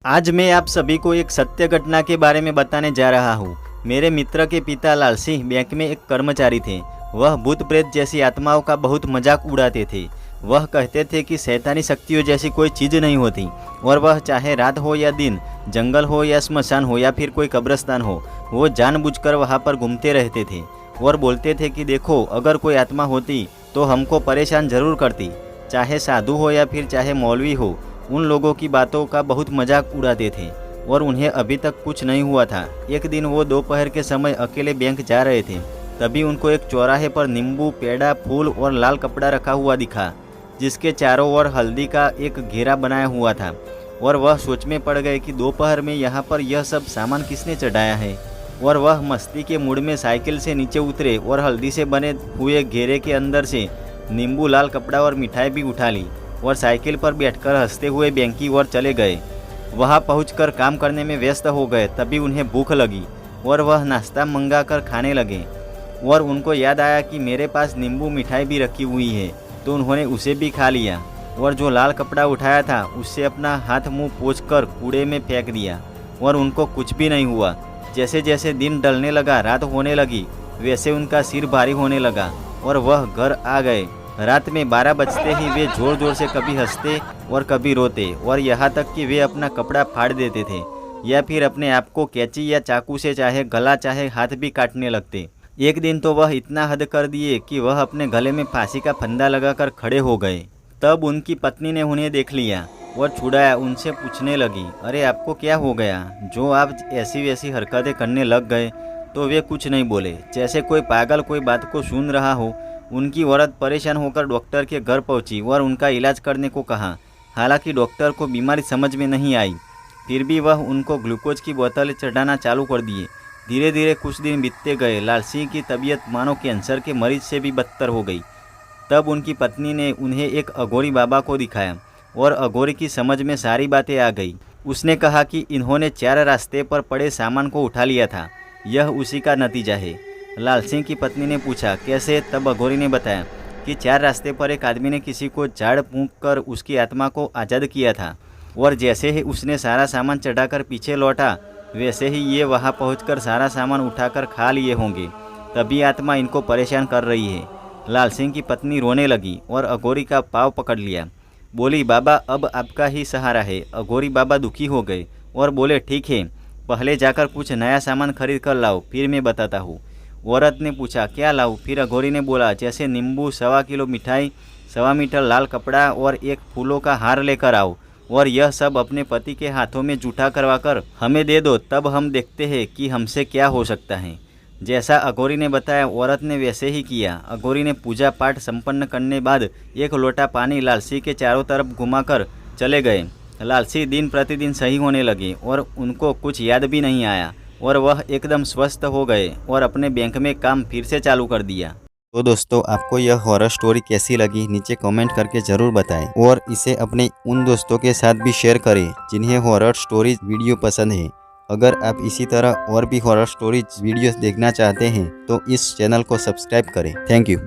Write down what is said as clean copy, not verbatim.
आज मैं आप सभी को एक सत्य घटना के बारे में बताने जा रहा हूँ। मेरे मित्र के पिता लाल सिंह बैंक में एक कर्मचारी थे। वह भूत प्रेत जैसी आत्माओं का बहुत मजाक उड़ाते थे। वह कहते थे कि शैतानी शक्तियों जैसी कोई चीज़ नहीं होती और वह चाहे रात हो या दिन, जंगल हो या स्मशान हो या फिर कोई कब्रिस्तान हो, वो जानबूझकर वहाँ पर घूमते रहते थे और बोलते थे कि देखो, अगर कोई आत्मा होती तो हमको परेशान जरूर करती। चाहे साधु हो या फिर चाहे मौलवी हो, उन लोगों की बातों का बहुत मजाक उड़ाते थे और उन्हें अभी तक कुछ नहीं हुआ था। एक दिन वो दोपहर के समय अकेले बैंक जा रहे थे, तभी उनको एक चौराहे पर नींबू, पेड़ा, फूल और लाल कपड़ा रखा हुआ दिखा, जिसके चारों ओर हल्दी का एक घेरा बनाया हुआ था। और वह सोच में पड़ गए कि दोपहर में यहाँ पर यह सब सामान किसने चढ़ाया है। और वह मस्ती के मूड में साइकिल से नीचे उतरे और हल्दी से बने हुए घेरे के अंदर से नींबू, लाल कपड़ा और मिठाई भी उठा ली और साइकिल पर बैठकर हंसते हुए बैंक की ओर चले गए। वहां पहुंचकर काम करने में व्यस्त हो गए। तभी उन्हें भूख लगी और वह नाश्ता मंगाकर खाने लगे और उनको याद आया कि मेरे पास नींबू मिठाई भी रखी हुई है, तो उन्होंने उसे भी खा लिया और जो लाल कपड़ा उठाया था उससे अपना हाथ मुंह पोंछकर कूड़े में फेंक दिया और उनको कुछ भी नहीं हुआ। जैसे जैसे दिन ढलने लगा, रात होने लगी, वैसे उनका सिर भारी होने लगा और वह घर आ गए। रात में 12 बजते ही वे जोर जोर से कभी हंसते और कभी रोते और यहाँ तक कि वे अपना कपड़ा फाड़ देते थे या फिर अपने आप को कैंची या चाकू से चाहे गला चाहे हाथ भी काटने लगते। एक दिन तो वह इतना हद कर दिए कि वह अपने गले में फांसी का फंदा लगाकर खड़े हो गए। तब उनकी पत्नी ने उन्हें देख लिया और छुड़ाया। उनसे पूछने लगी, अरे आपको क्या हो गया जो आप ऐसी वैसी हरकतें करने लग गए? तो वे कुछ नहीं बोले, जैसे कोई पागल कोई बात को सुन रहा हो। उनकी औरत परेशान होकर डॉक्टर के घर पहुंची और उनका इलाज करने को कहा। हालांकि डॉक्टर को बीमारी समझ में नहीं आई, फिर भी वह उनको ग्लूकोज की बोतलें चढ़ाना चालू कर दिए। धीरे धीरे कुछ दिन बीतते गए। लाल सिंह की तबीयत मानो कैंसर के मरीज से भी बदतर हो गई। तब उनकी पत्नी ने उन्हें एक अघोरी बाबा को दिखाया और अघोरी की समझ में सारी बातें आ गई। उसने कहा कि इन्होंने 4 रास्ते पर पड़े सामान को उठा लिया था, यह उसी का नतीजा है। लाल सिंह की पत्नी ने पूछा, कैसे? तब अघोरी ने बताया कि 4 रास्ते पर एक आदमी ने किसी को झाड़ फूंक कर उसकी आत्मा को आज़ाद किया था और जैसे ही उसने सारा सामान चढ़ाकर पीछे लौटा, वैसे ही ये वहाँ पहुंचकर सारा सामान उठाकर खा लिए होंगे, तभी आत्मा इनको परेशान कर रही है। लाल सिंह की पत्नी रोने लगी और अघोरी का पाँव पकड़ लिया। बोली, बाबा अब आपका ही सहारा है। अघोरी बाबा दुखी हो गए और बोले, ठीक है, पहले जाकर कुछ नया सामान खरीद कर लाओ, फिर मैं बताता हूँ। औरत ने पूछा, क्या लाऊं? फिर अघोरी ने बोला, जैसे नींबू, 1.25 किलो मिठाई, 1.25 मीटर लाल कपड़ा और एक फूलों का हार लेकर आओ और यह सब अपने पति के हाथों में जूठा करवाकर हमें दे दो, तब हम देखते हैं कि हमसे क्या हो सकता है। जैसा अघोरी ने बताया, औरत ने वैसे ही किया। अघोरी ने पूजा पाठ संपन्न करने बाद एक लोटा पानी लाल सिंह के चारों तरफ घुमाकर चले गए। लाल सिंह दिन प्रतिदिन सही होने लगे और उनको कुछ याद भी नहीं आया और वह एकदम स्वस्थ हो गए और अपने बैंक में काम फिर से चालू कर दिया। तो दोस्तों, आपको यह हॉरर स्टोरी कैसी लगी नीचे कमेंट करके ज़रूर बताएं और इसे अपने उन दोस्तों के साथ भी शेयर करें जिन्हें हॉरर स्टोरीज वीडियो पसंद है। अगर आप इसी तरह और भी हॉरर स्टोरीज वीडियोस देखना चाहते हैं तो इस चैनल को सब्सक्राइब करें। Thank you.